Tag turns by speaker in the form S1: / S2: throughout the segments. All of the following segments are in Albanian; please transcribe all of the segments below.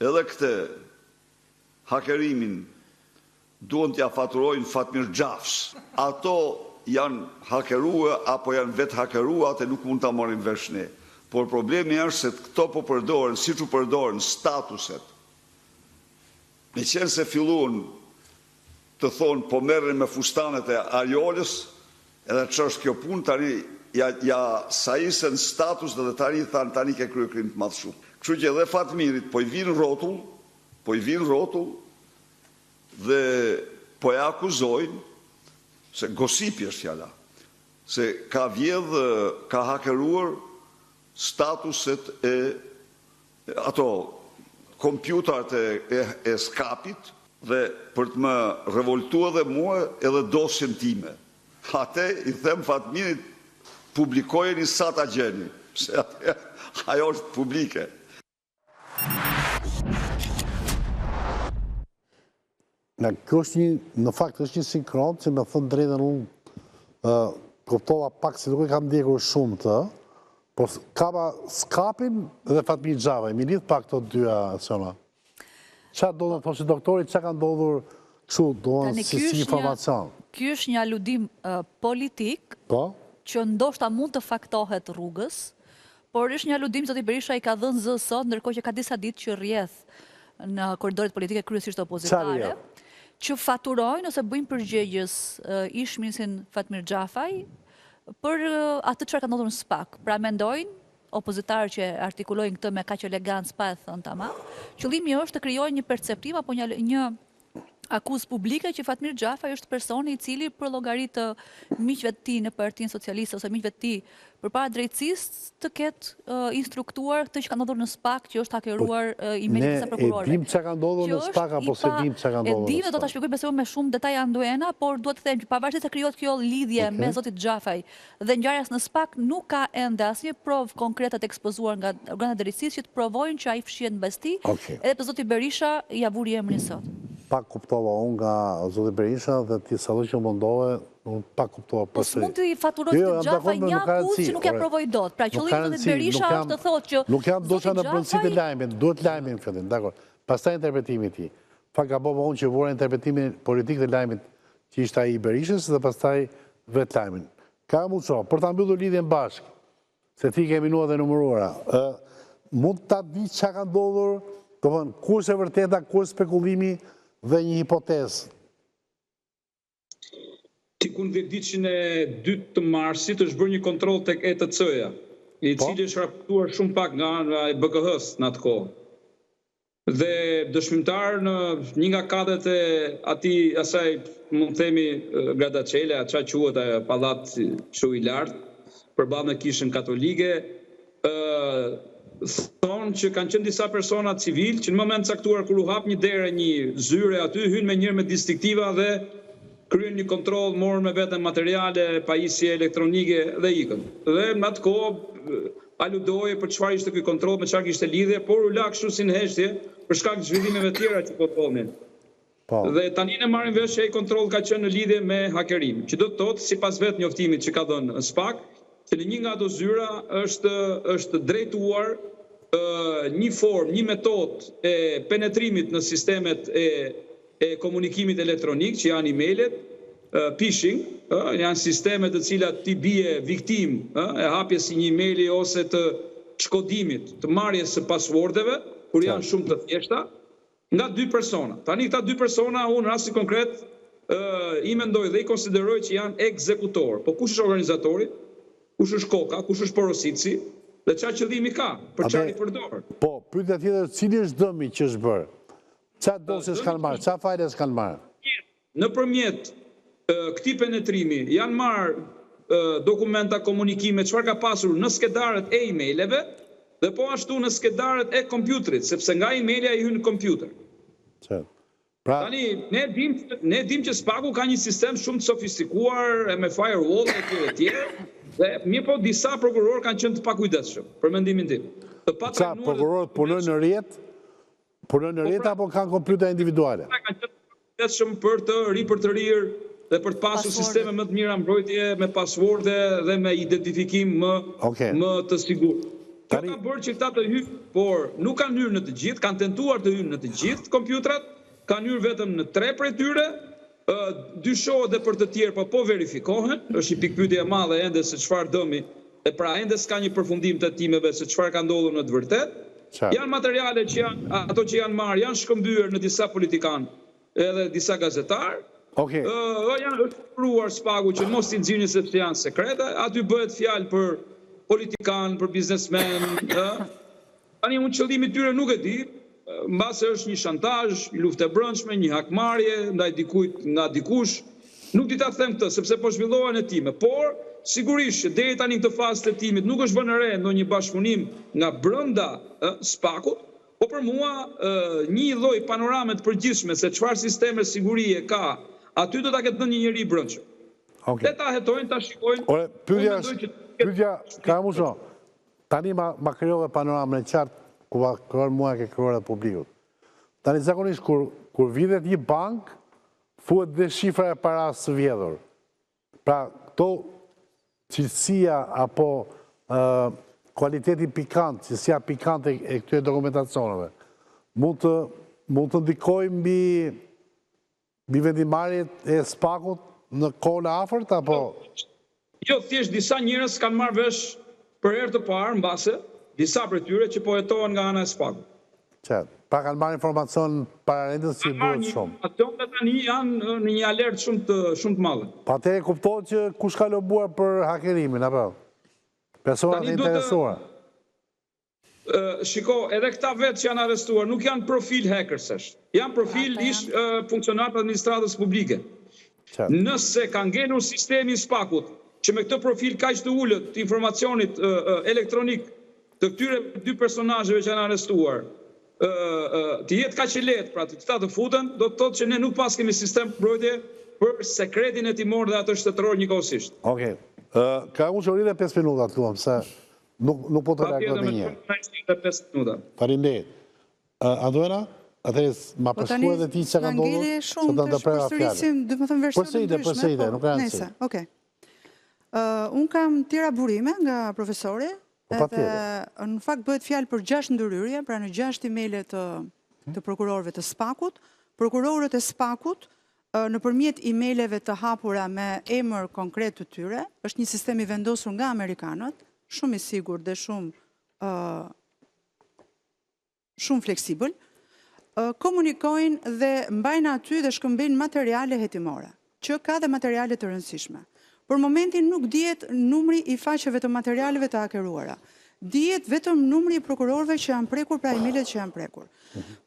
S1: edhe këtë hakerimin duhen t'ja faturojnë Fatmir Gjafs. Ato janë hakerua apo janë vetë hakerua, atë nuk mund t'a marrin vesh ne. Por problemi është se këto po përdoren, si që përdoren statuset. Me qenë se filluan të thonë po merren me fustanet e Arioles, edhe që është kjo punë, tani ja sajisen status dhe tani thanë tani ke kryer krim të madh shumë. Kështu që edhe Fatmirit po i vin rrotull dhe po e akuzojnë se gosipi është fjala, se ka vjedh, ka hakeruar statuset e ato kompjuterat e skapit dhe për të më revoltua dhe mua edhe dosjen time. Ate i them Fatmirit publikojeni sa ta gjeni, se ajo është publike.
S2: Në fakt është një sinkron që me thënë drejtën unë kuptova pak se nuk e kam ndjekur shumë të, por kama skapin dhe Fatmir Xhavaj, mi lidh pak këto dyja aksiona. Qa do në thonë që doktori, qa ka ndodhur kështu, do në si informacion?
S3: Ky është një aludim politik, që ndoshta mund të faktohet rrugës, por është një aludim zoti Berisha i ka dhënë zë sot, ndërkohë që ka disa ditë që rrjedh në korridoret politike kryesisht opozitare, që faturojnë ose bëjnë përgjegjës ish-ministrin Fatmir Xhafaj për atë çfarë ka ndodhur në SPAK. Pra mendojnë opozitarë që artikulojnë këtë me kaq elegancë pa e thënë tamam, qëllimi është të krijojnë një perceptim apo një akuzë publike që Fatmir Xhafaj është personi i cili për llogari të miqve të tij në Partinë Socialiste ose miqve të tij përpara drejtësisë të ketë instruktuar këtë që ka ndodhur në SPAK, që është hakeruar emaili të prokurorëve.
S2: Ne e dim çka ka ndodhur në SPAK apo se dim çka ka ndodhur?
S3: E dim dhe do ta shpjegoj besoj me shumë detaje anduena, por duhet të them që pavarësisht se krijohet kjo lidhje me zotin Xhafaj dhe ngjarjes në SPAK, nuk ka ende asnjë provë konkrete të ekspozuar nga organet e drejtësisë që të provojnë që ai fshihet mbas tij, edhe pse zoti Berisha ja vuri emrin sot.
S2: Pak kuptova unë nga zoti Berisha dhe ti sa do që mundove, unë pak kuptova
S3: për se. Po s'mund të i faturoj të Xhafaj një akuzë që nuk ja provoj dot. Pra qëllimi zotit Berisha është të thotë që
S2: nuk jam dosha në brendësitë e lajmit, duhet lajmin fillim, dakor. Pastaj interpretimi i tij. Pak gabova unë që vura interpretimin politik të lajmit që ishte ai i Berishës dhe pastaj vetë lajmin. Ka mundso për ta mbyllur lidhjen bashkë, se ti ke minuta të numëruara. Mund ta di çka ka ndodhur, domthon ku është e vërteta, ku është spekulimi dhe një hipotezë.
S4: Tikun ditën e 2 të marsit është bërë një kontroll tek ETC-ja, i cili është raportuar shumë pak nga BKH-s në atë kohë. Dhe dëshmimtar në një nga katët e asaj, mund të themi, Gradacele, çka quhet ajo pallat kështu i lartë, përballë me kishën katolike, thonë që kanë qenë disa persona civil që në moment caktuar kur u hap një derë, një zyre aty, hynë me njërë me distriktiva dhe kryen një kontroll, morën me veten materiale, pajisje elektronike dhe ikën. Dhe në atë kohë aludoje për çfarë ishte ky kontroll, me çfarë kishte lidhje, por u la kështu si në heshtje për shkak të zhvillimeve tjera që po thonin. Dhe tani ne marrim vesh që ai kontroll ka qenë në lidhje me hakerim, që do të thotë sipas vetë njoftimit që ka dhënë SPAK, që në një nga ato zyra është drejtuar një formë, një metodë e penetrimit në sistemet e komunikimit elektronik, që janë emailët, phishing, janë sistemet të cilat ti bie viktim e hapjes si një emaili ose të shkodimit, të marrjes së passwordeve, kur janë shumë të thjeshta, nga 2 persona. Tani këta 2 persona, unë rasti konkret, i mendoj dhe i konsideroj që janë ekzekutor. Po kush është organizatori? Kush është koka, kush është porosici, dhe çfarë qëllimi ka, për çfarë i përdor.
S2: Po, pyetja tjetër, cili është dëmi që është bërë? Çfarë dosjes kanë marrë, çfarë fajles kanë marrë?
S4: Nëpërmjet këtij penetrimi janë marrë dokumenta, komunikime, çfarë ka pasur në skedarët e emaileve dhe po ashtu në skedarët e kompjuterit, sepse nga emaili ai hyn në kompjuter. Tani, ne dim që SPAK-u ka një sistem shumë të sofistikuar, me firewall e tjerë, dhe mirë po disa prokurorë kanë qenë të pakujdesshëm, për mendimin tim.
S2: Qa, prokurorët punojnë në rjetë? Punojnë në rjetë apo kanë kompjuter individuale?
S4: Kanë qenë të pakujdesshëm për të rirë dhe për të pasur sisteme më të mira mbrojtje me pasworde dhe me identifikim më të sigurt. Kjo ka bërë që këta të hyjnë, por nuk kanë hyrë në të gjithë, kanë tentuar të hyrë në të gjithë kompjutrat, kanë hyrë vetëm në 3 prej tyre, dyshohet dhe për të tjerë, po verifikohen, është një pikpyetje e madhe ende se çfarë dëmi, e pra ende s'ka një përfundim të hetimeve se çfarë ka ndodhur në të vërtetë. Janë materiale që ato që janë marrë, janë shkëmbyer në disa politikanë, edhe disa gazetarë. Janë shkruar spagu që mos t'i nxirrni sepse janë sekrete, aty bëhet fjalë për politikanë, për biznesmen. Tani unë qëllimi tyre nuk e di, mbase është një shantazh, një luftë e brendshme, një hakmarrje ndaj dikujt nga dikush. Nuk di ta them këtë sepse po zhvillohen hetime, por sigurisht që deri tani në këtë fazë të hetimit nuk është vënë re ndonjë bashkëpunim nga brenda spakut, po për mua një lloj panorame të përgjithshme se çfarë sisteme sigurie ka, aty do ta ketë dhënë një njeri i brendshëm. Dhe ta hetojnë, ta shikojnë.
S2: Pyetja ka musho. Tani ma krijove panoramën e qartë ku va kërën mua ke kërën e publikut. Tani zakonisht kur videt një bank, fuet dhe shifra e paras së vjedhur. Pra, këto cilësia apo kualiteti pikant, cilësia pikante e këtyre dokumentacioneve, mund të ndikojnë mbi vendimarrjet e spakut në kohën e afërt apo?
S4: Jo, thjesht disa njerëz kanë marrë vesh për herë të parë mbase disa prej tyre që po hetohen nga ana e spakut.
S2: Qartë. Pra kanë marrë informacion paralelës që duhet shumë.
S4: Ato tani janë në një alert shumë të madhe.
S2: Pa te kuptohet që kush ka lobuar për hakerimin, apo? Personat e interesuar.
S4: Shiko, edhe këta vetë që janë arrestuar, nuk janë profil hackersesh. Janë profil ish funksionarë administratës publike. Nëse ka ngelur sistemi i spakut, që me këtë profil kaq të ullët të informacionit elektronik të këtyre 2 personazheve që janë arrestuar, të jetë kaq e lehtë, pra të këta të futen, do të thotë që ne nuk pas kemi sistem mbrojtje për sekretin hetimor dhe atë shtetëror njëkohësisht.
S2: Okej. Ka unë që rritë 5 minuta të luam, se nuk po të reagoj me një. Faleminderit. Anduena, atëherë ma përshkruaj edhe ti që ka ndodhur, se të ndërprera fjalë. Përsërite, nuk ka rëndësi.
S5: Okej. Unë kam tjera burime nga profesori, edhe në fakt bëhet fjalë për 6 ndërhyrje, pra në 6 emaile të prokurorëve të spakut. Prokurorët e spakut, nëpërmjet emaileve të hapura me emër konkret të tyre, është një sistem i vendosur nga amerikanët, shumë i sigurt dhe shumë fleksibël, komunikojnë dhe mbajnë aty dhe shkëmbejnë materiale hetimore, që ka dhe materiale të rëndësishme. Për momentin nuk dihet numri i faqeve të materialeve të hakeruara. Dihet vetëm numri i prokurorëve që janë prekur, pra emailet që janë prekur.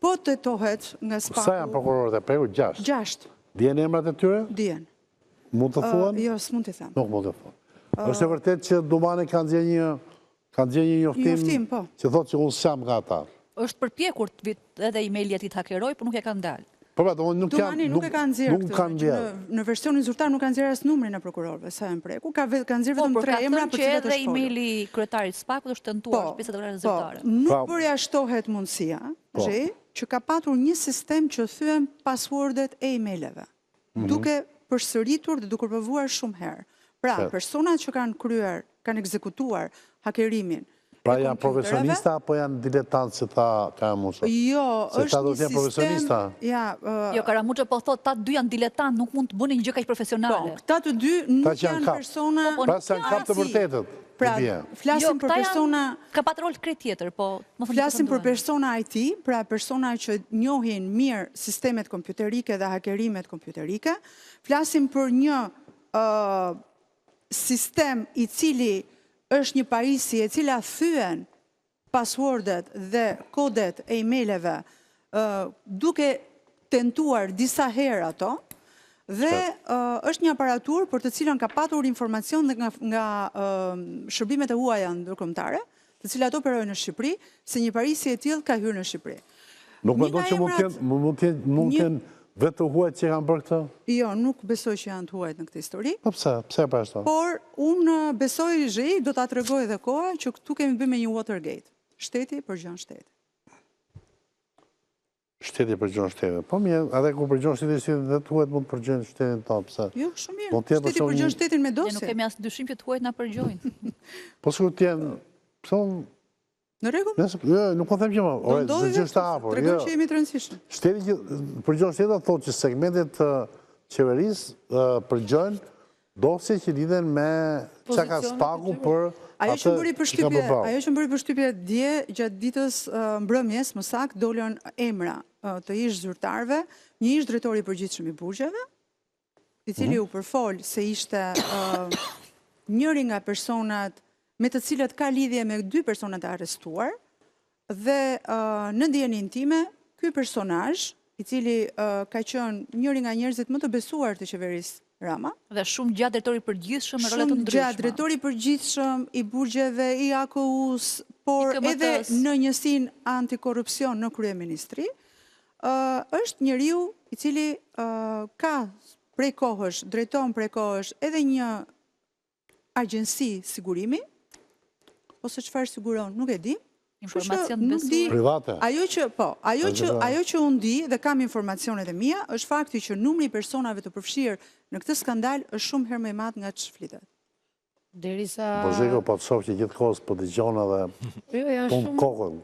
S5: Po të tohet nga spaku...
S2: Sa janë prokurorët e prekur? 6?
S5: 6.
S2: Dihen emrat e tyre?
S5: Dihen.
S2: Mund të thuan?
S5: Jo, s'mund të them.
S2: Nuk mund të thuan. Është e vërtet që Dumani kanë dhënë një njoftim që thotë që unë s'jam nga ata.
S3: Është përpjekur edhe emaili atit hakeroj, por nuk e kanë dalë.
S5: Dumani nuk e kanë nxjerrë këtë. Në versionin zyrtar nuk kanë nxjerrë as numrin e prokurorëve sa janë prekur, kanë nxjerrë vetëm 3 emra për cilat është
S3: edhe emaili kryetarit spakut është tentuar shpisat e zyrtare.
S5: Nuk përjashtohet mundësia që ka patur një sistem që thyen passwordet e emaileve, duke përsëritur dhe duke provuar shumë herë. Pra, personat që kanë ekzekutuar hakerimin,
S2: pra janë profesionista apo janë diletantë që ta Karamuça?
S5: Jo, është një sistem...
S3: Jo, Karamuça po thotë, ta 2 janë diletantë, nuk mund të bëni një gjë kaq profesionale.
S5: Po, këta të 2 nuk janë persona...
S2: Pra se janë kap të vërtetët.
S5: Pra, flasim për persona...
S3: Ka pat rol krejt tjetër, po...
S5: Flasim për persona IT, pra persona që njohin mirë sistemet kompjuterike dhe hakerimet kompjuterike. Flasim për një sistem i cili është një pajisje e cila thyen passwordet dhe kodet e emaileve duke tentuar disa herë ato, dhe është një aparatur për të cilën ka patur informacion nga shërbimet e huaja ndërkombëtare, të cilat operojnë në Shqipëri, se një pajisje e tillë ka hyrë në Shqipëri.
S2: Nuk mendon që mund të jenë vetë huajt që kanë bërë këtë?
S5: Jo, nuk besoj që janë të huajt në këtë histori.
S2: Po pse? Pse pra ashtu?
S5: Por unë besoj do ta tregoj edhe koha që këtu kemi bëjmë me një Watergate. Shteti përgjon shteti.
S2: Shteti përgjon shteti. Po mirë, edhe kur përgjon shteti si dhe të huajt mund të përgjojnë shtetin tonë, pse?
S5: Jo, shumë mirë. Shteti përgjon shtetin me dosje.
S3: Ne nuk kemi as dyshim që të huajt na përgjojnë.
S2: Po sikur të jenë,
S5: Në rregull?
S2: Nuk po them që më, zë është hapur.
S5: Tregoj që jemi të rëndësishëm.
S2: Shteti përgjon shteti thotë që segmentet të qeverisë përgjojnë dosje që lidhen me çka ka spaku për
S5: Ajo që më bëri përshtypje dje gjatë ditës mbrëmjes, më saktë dolën emra të ish zyrtarëve, një ish drejtori i përgjithshëm i burgjeve, i cili u përfol se ishte njëri nga personat me të cilët ka lidhje me 2 personat e arrestuar, dhe në ndjenin time, ky personazh, i cili ka qenë njëri nga njerëzit më të besuar të qeverisë Rama.
S3: Dhe shumë gjatë drejtori i përgjithshëm me role të ndryshme.
S5: Shumë gjatë drejtori i përgjithshëm i burgjeve, i AKU-s, por edhe në njësinë antikorrupsion në kryeministri, është njeriu i cili ka prej kohësh, drejton prej kohësh edhe një agjensi sigurimi, ose çfarë siguron, nuk e di.
S3: Informacion besuar.
S2: Private.
S5: Ajo që unë di dhe kam informacionet e mia, është fakti që numri i personave të përfshirë në këtë skandal është shumë herë më i madh nga ç'flitet.
S6: Derisa
S2: Po zgjeko po të shoh që gjithkohës po dëgjon edhe punë kokën.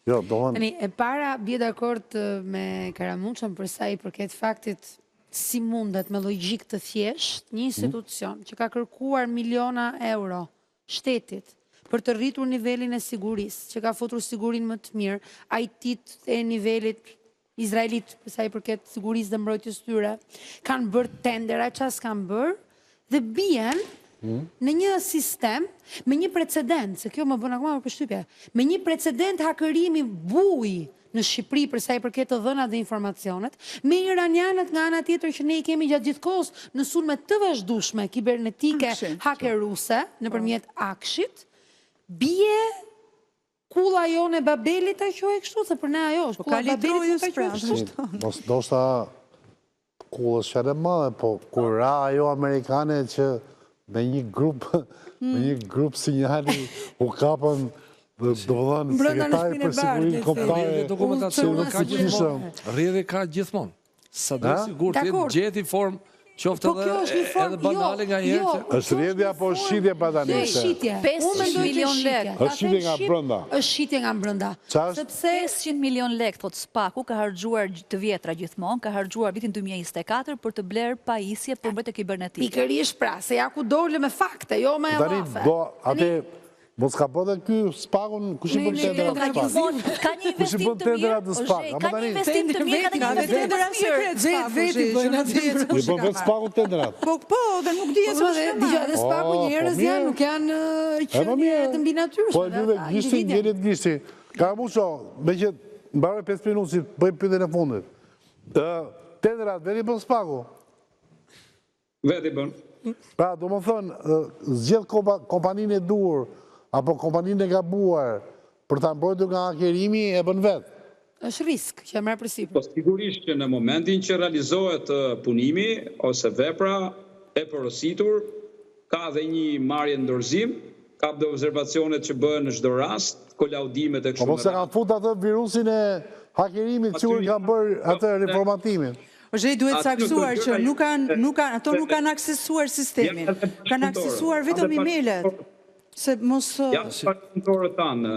S2: Jo,
S6: tani e para bie dakord me Karamuçën për sa i përket faktit si mundet me logjik të thjesht një institucion që ka kërkuar miliona euro shtetit për të rritur nivelin e sigurisë, që ka futur sigurinë më të mirë, IT-t e nivelit izraelit, për sa i përket sigurisë dhe mbrojtjes tyre, kanë bërë tendera, çfarë s'kanë bërë, dhe bien në një sistem me një precedent, se kjo më bën akoma më përshtypje, me një precedent hakërimi buj në Shqipëri për sa i përket të dhënat dhe informacionet, me iranianët nga ana tjetër që ne i kemi gjatë gjithkohës në sulme të vazhdueshme kibernetike hakeruse nëpërmjet Akshit, bie kulla jone Babelit ta quaj kështu, se për ne ajo është kulla Babelit ta quaj kështu.
S2: Ndoshta kullës që e madhe, po kur ra ajo amerikane që me një grup sinjali u kapën sekretari për sigurinë kombëtare.
S7: Dokumentacioni ka gjithmonë. Rrjedhja ka gjithmonë. Sa do sigurt të gjeti formë qoftë edhe banale nga njerë.
S2: Është rrjedhja apo shitje badanese?
S3: 500 milion lek.
S2: Është shitje nga brenda.
S6: Është shitje nga brenda.
S3: Sepse 500 milion lek, thot Spaku, ka harxuar të vjetra gjithmonë, ka harxuar vitin 2024 për të blerë pajisje për mbrojtje kibernetike.
S6: Pikërisht pra, se ja ku dole me fakte, jo me llafe.
S2: Mos ka po dhe ky Spakun, kush i bën tenderat të Spakut?
S3: Ka një investim të mirë, ka një investim të mirë, ka një investim të mirë.
S6: Veti bëjnë atë.
S2: I bën vetë Spakut tenderat.
S5: Po, dhe nuk di se
S6: ç'është. Dhe Spaku njerëz janë, nuk janë qenie të mbi natyrshme.
S2: Po e lidhe gishtin, njerit gishti. Karamuço, me që mbaroj 5 minutë si bëjmë pyetjen e fundit. Tenderat veri bën Spaku.
S4: Veti bën.
S2: Pra, do më thënë, zgjedh kompaninë e dur, apo kompaninë e gabuar, për ta mbrojtur nga hakerimi e bën vetë.
S6: Është risk që merr përsipër.
S4: Po sigurisht që në momentin që realizohet punimi ose vepra e porositur, ka dhe një marrje ndorëzim, ka dhe observacionet që bëhen në çdo rast, kolaudimet e kështu me radhë.
S2: Po se kanë fut atë virusin e hakerimit që kanë bërë atë reformatimin.
S5: Është duhet saktuar që ato nuk kanë aksesuar sistemin, kanë aksesuar vetëm emailët. Se mos...
S4: Ja, kontorët tanë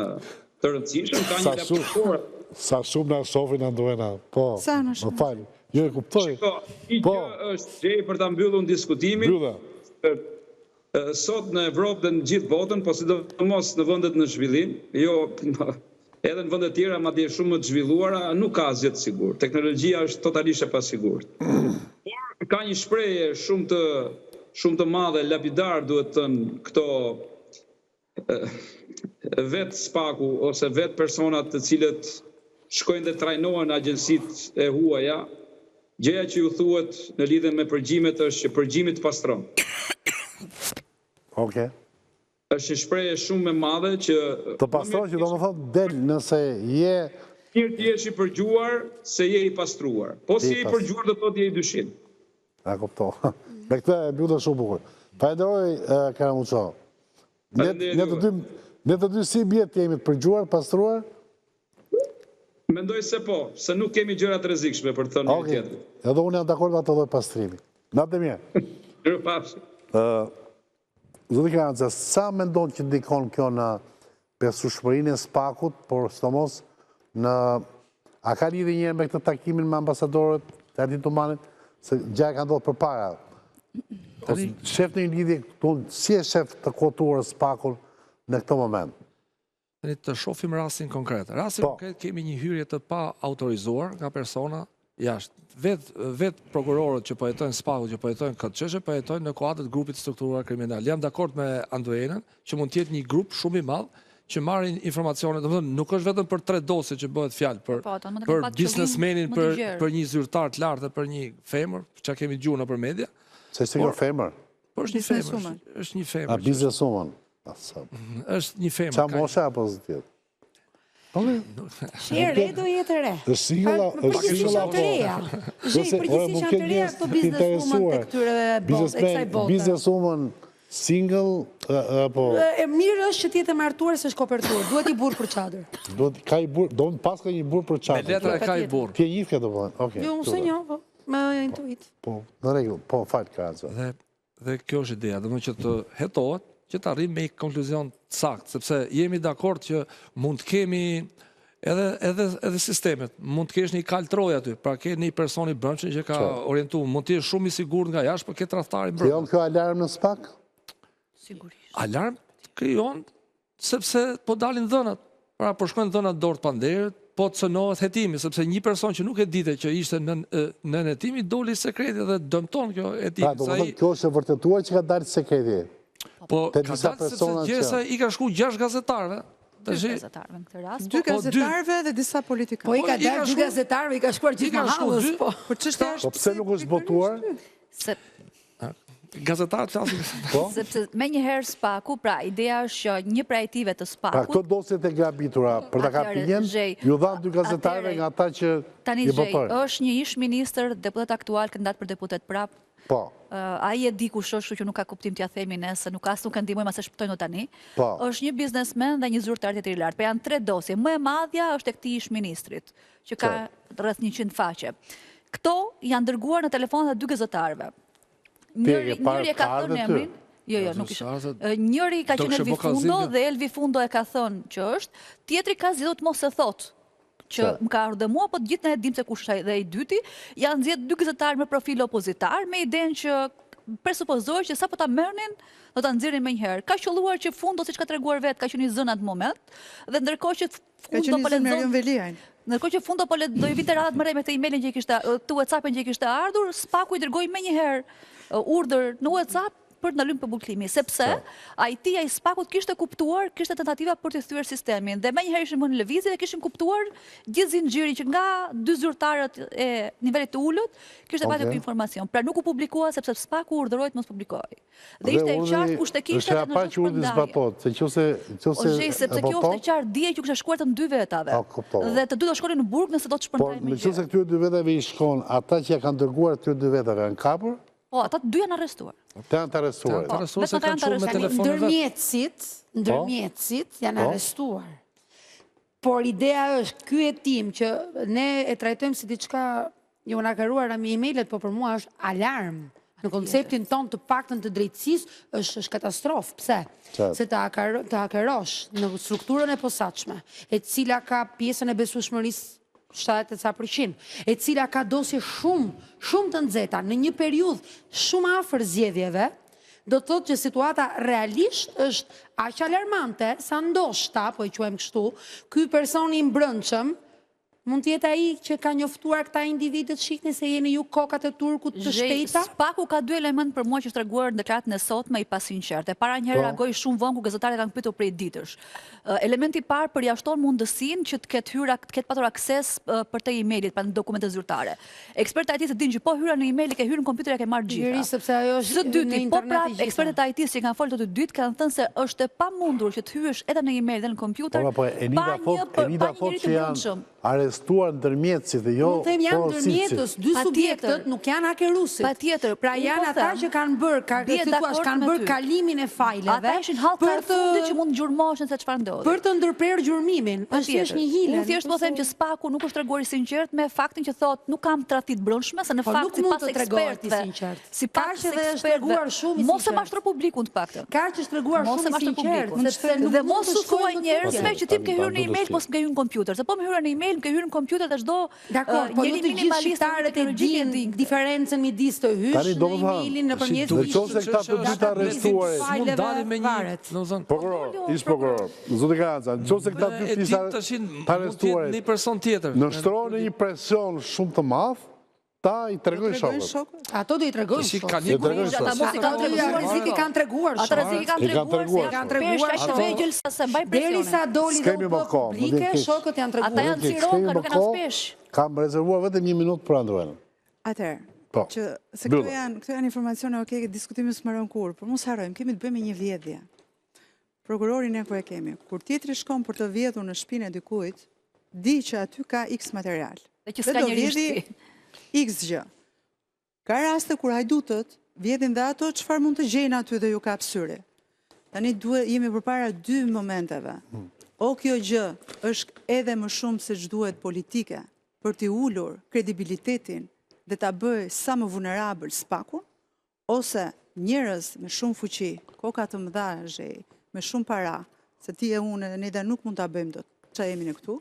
S4: të rëndësishëm, ka një raportore.
S2: Sa shumë në shofin në nduena. Po, më falë. Jo e kuptoj.
S4: Një gjë është gjej për ta mbyllur diskutimin. Sot në Evropë dhe në gjithë botën, po sidomos në vendet në zhvillim, jo edhe në vende tjera madje shumë më të zhvilluara, nuk ka asgjë të sigurt. Teknologjia është totalisht e pasigurt. Por ka një shprehje shumë të madhe, lapidar duhet të thënë këto vetë Spaku ose vetë personat të cilët shkojnë dhe trajnohen agjensit e huaja, gjëja që ju thuhet në lidhje me përgjimet është që përgjimit pastron.
S2: Okej.
S4: Është një shprehje shumë e madhe që
S2: të pastron që do më thotë del nëse je
S4: mirë të jesh i përgjuar se je i pastruar. Po si je i përgjuar do thotë je i dyshim.
S2: A kuptoj. Me këtë e mbyllë shumë bukur. Falenderoj Karamuço. Ne të dy si bjetë të jemi të përgjuar, pastruar?
S4: Mendoj se po, se nuk kemi gjëra të rrezikshme për të thënë një tjetër.
S2: Edhe unë jam dakord me atë lloj pastrimi. Natë mirë.
S4: Mirupafshim.
S2: Zoti Karanca, sa mendon që ndikon kjo në besueshmërinë e SPAK-ut, por sidomos në... A ka lidhje njëherë me këtë takimin me ambasadorët të Erdit Tumanit, se gjëja ka ndodhur përpara? Shef në një lidhje, si e shef të kotuar SPAK-un në këtë moment?
S7: Të shofim rastin konkret. Rastin konkret kemi një hyrje të pa autorizuar nga persona jashtë. Vetë prokurorët që përjetojnë SPAK-u, që përjetojnë këtë çështje, përjetojnë në kuadër të grupit strukturuar kriminal. Jam dakord me Andoenën që mund të jetë një grup shumë i madh që marrin informacione, domethënë nuk është vetëm për 3 dosje që bëhet fjalë për biznesmenin, për një zyrtar të lartë, për një femër, çka kemi dëgjuar nëpër media.
S2: Se është një femër?
S7: Po është një femër. Është një femër.
S2: A bizneswoman?
S7: Është një femër.
S2: Qa mosha apo pozitiv?
S6: Shi e re do jetë re.
S2: Është single apo?
S6: Përgjithsisht janë të reja këto bizneswoman të këtyre kësaj bote.
S2: Bizneswoman single apo?
S6: Mirë është që t'jetë martuar se shkopertuar. Duhet i burr për çadër.
S2: Ka i burr, do pas ka një burr për çadër.
S7: Me letra ka i burr.
S2: Ti e njeh këtë po? Okej.
S6: Jo, unë s'e po. Me intuit.
S2: Po, në rregull, po fal Kraco.
S7: Dhe kjo është ideja, domethënë që të hetohet, që të arrim me konkluzion sakt, sepse jemi dakord që mund të kemi edhe sistemet, mund të kesh një kaltroj aty, pra ke një person i brendshëm që ka orientuar, mund të jesh shumë i sigurt nga jashtë, por ke tradhtari brenda.
S2: Krijon kjo alarm në SPAK?
S3: Sigurisht.
S7: Alarm krijon sepse po dalin dhënat. Pra po shkojnë dhënat dorë të panderët, po të cënohet hetimi, sepse një person që nuk e dite që ishte në hetimi, doli sekreti dhe dëmton kjo hetimi.
S2: Pra, do të thotë kjo është e vërtetuar që ka dalë sekreti.
S7: Po, ka dalë sepse gjesa i ka shku 6 gazetarëve.
S3: 2 gazetarëve në këtë rast.
S5: 2 gazetarëve dhe disa politikanë.
S6: Po i ka dalë 2 gazetarëve, i ka shkuar gjithë mahallës, po.
S5: Por çështja është
S2: po pse nuk është botuar?
S7: Gazetarët flasin gazetarë.
S3: Sepse me njëherë SPAK-u, pra ideja është që një projektive të SPAK-ut...
S2: Pra këto dosjet e grabitura, për të kapinjen, ju dhanë 2 gazetarëve nga ata që i botojnë.
S3: Tani është një ish ministër, deputet aktual, kandidat për deputet prap.
S2: Po.
S3: Ai e di kush është që nuk ka kuptim t'ja themi nëse nuk as nuk e ndihmojmë as e shpëtojnë tani.
S2: Po.
S3: Është një biznesmen dhe një zyrtar tjetër i lartë. Pra janë 3 dosje. Më e madhja është e këtij ish ministrit, që ka rreth 100 faqe. Këto janë dërguar në telefonat e 2 gazetarëve. Njëri e ka thënë emrin. Jo, nuk ishte. Njëri ka qenë Elvi Fundo dhe Elvi Fundo e ka thënë që është, tjetri ka zgjedhur të mos e thotë. Që më ka ardhur dhe mua, po të gjithë ne e dim se kush është dhe i dyti, janë zgjedhur 2 gazetarë me profil opozitar, me idenë që presupozohet që sapo ta merrnin, do ta nxjerrin më njëherë. Ka qelluar që Fundo, siç ka treguar vetë, ka qenë i zënë atë moment, dhe ndërkohë që Fundo po lexon Ndërkohë që Fundo po lexoi viterat më me këtë emailin që i kishte, të WhatsApp-in që i kishte ardhur, SPAK-u i dërgoi më njëherë urdhër në WhatsApp për të ndaluar publikimin, sepse IT-ja i SPAK-ut kishte kuptuar, kishte tentativa për të thyer sistemin dhe më njëherë ishin në lëvizje dhe kishin kuptuar gjithë zinxhirin që nga 2 zyrtarët e nivelit të ulët kishte pasur këtë informacion. Pra nuk u publikua sepse SPAK-u urdhëroi të mos publikohej. Dhe ishte e qartë kush të kishte
S2: në pa që urdhë zbatohet, se
S3: sepse kjo është e qartë dije që kishte shkuar të 2 vetave. Dhe të 2 do shkonin në burg nëse do të shpërndajnë me gjë.
S2: Po, nëse këtyre 2 vetave i shkon, ata që ja kanë dërguar këtyre 2 vetave janë kapur?
S3: Po, ata 2 janë arrestuar.
S2: Të janë të arrestuar.
S7: Të arrestuar se kanë shumë me telefonë vetë.
S6: Ndërmjetësit janë arrestuar. Por ideja është, ky hetim që ne e trajtojmë si diçka jo na karuar me emailët, po për mua është alarm. Në konceptin ton të paktën të drejtësisë është katastrofë. Pse? Se të hakerosh në strukturën e posaçme, e cila ka pjesën e besueshmërisë 70%, e cila ka dosje shumë të nxehta në një periudhë shumë afër zgjedhjeve, do të thotë që situata realisht është aq alarmante sa ndoshta, po e quajmë kështu, ky person i mbrëmshëm mund të jetë ai që ka njoftuar këta individët, shikni se jeni ju kokat e turkut të shteta.
S3: SPAK-u ka 2 elementë për mua që është treguar në deklaratën e sotme i pasinqertë. Para një herë reagoi shumë vonë ku gazetarët kanë pyetur prej ditësh. Elementi i parë përjashton mundësinë që të ketë patur akses për te emailit, pra në dokumente zyrtare. Ekspertë IT-s dinë që po hyra në email, ke hyrë në kompjuter e ke marrë gjitha.
S6: Sepse ajo është
S3: në internet i gjitha. Ekspertët IT-s që kanë folur të dytë kanë thënë se është e pamundur që të hyesh edhe në email dhe në kompjuter pa një njeri të brendshëm.
S2: arrestuar ndërmjetësit dhe jo
S6: Unë them janë ndërmjetës, dy subjektët nuk janë hakerusit.
S3: Patjetër.
S6: Pra janë ata që kanë bërë kalimin e fajleve.
S3: Ata ishin hallkar fundit që mund gjurmoshin se çfarë ndodhi.
S6: Për të ndërprerë gjurmimin. Është thjesht një hile.
S3: Unë thjesht po them që Spaku nuk është treguar i sinqert me faktin që thotë nuk kam tradhtit brendshme, se në fakt sipas ekspertëve, sipas ekspertëve, mos e mashtro publikun të paktën.
S6: Kaq është treguar shumë i sinqert, sepse nuk
S3: dhe mos u thuaj njerëzve që ti më ke hyrë në email, mos më ke hyrë në kompjuter, se po më hyrë në email, më ke hyrë në kompjuter dhe çdo
S6: njeri minimalist e di diferencën midis të hysh në emailin nëpërmjet
S2: këta arrestuar.
S7: Mund dalim me një, domethënë,
S2: prokuror, ish prokuror, zoti Karanca, nëse këta dy fisar arrestuar
S7: një person tjetër.
S2: Nështrohen në një presion shumë të madh, ta i tregojnë shokët.
S6: Ato do i tregojnë shokët.
S3: Ata mos i kanë treguar,
S6: rrezik i kanë treguar shokët.
S3: Ata rrezik i kanë treguar, se janë vegjël se mbaj presionin.
S6: Derisa doli dhe u bë publike, shokët janë treguar.
S3: Ata janë cironka, nuk kanë spesh.
S2: Kam rezervuar vetëm 1 minutë për Andruelën.
S5: Atëherë, që se këto janë informacione, okay, diskutimi s'mbaron kur, por mos harrojmë, kemi të bëjmë një vjedhje. Prokurorin e ku e kemi. Kur tjetri shkon për të vjedhur në shtëpinë e dikujt, di që aty ka X material.
S3: Dhe që s'ka njëri shtëpi.
S5: X gjë. Ka raste kur hajdutët vjedhin dhe ato çfarë mund të gjejnë aty dhe ju kap syri. Tani jemi përpara dy momenteve. O kjo gjë është edhe më shumë se ç'duhet politike për t'i ulur kredibilitetin dhe ta bëj sa më vulnerabël Spakun, ose njerëz me shumë fuqi, koka të mëdha zhej, me shumë para, se ti e unë ne da nuk mund ta bëjmë dot, ç'a jemi ne këtu,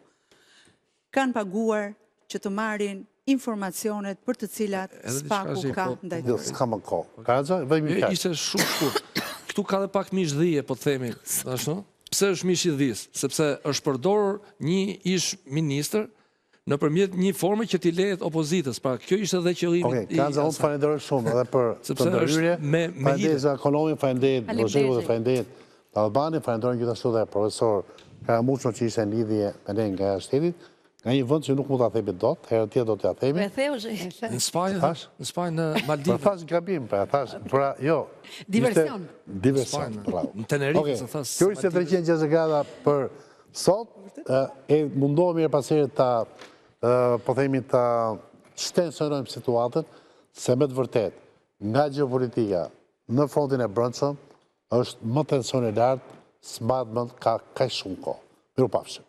S5: kanë paguar që të marrin informacionet për të cilat Spaku ka ndaj tyre.
S2: S'ka më kohë. Karanca, vëjmë një
S7: Ishte shumë shkurt. Këtu ka dhe pak mish dhije, po të themi, ashtu? Pse është mish i dhis? Sepse është përdorur një ish ministër nëpërmjet një forme që t'i lehet opozitës. Pra, kjo ishte edhe qëllimi.
S2: Okej, Karanca, unë falenderoj shumë edhe për të ndërhyrje. Falenderit za ekonomi, falenderit Lozheku dhe falenderit Albani, falenderoj gjithashtu dhe profesor Karamuçon që ishte në lidhje me ne nga shtetit. Nga një vend që nuk mund ta themi dot, herë tjetër do t'ja themi.
S7: Në Spanjë, në Maldive.
S2: Po thash gabim, pra jo.
S6: Diversion.
S2: Diversion, bravo.
S7: Në Tenerife, se thas.
S2: Kjo ishte 360 grada për sot. E mundohemi herpasherë ta, po themi, ta shtensionojmë situatën, se me të vërtet, nga gjeopolitika në frontin e brendshëm është më tension i lartë, s'mbadë ka kaq shumë kohë. Mirupafshim.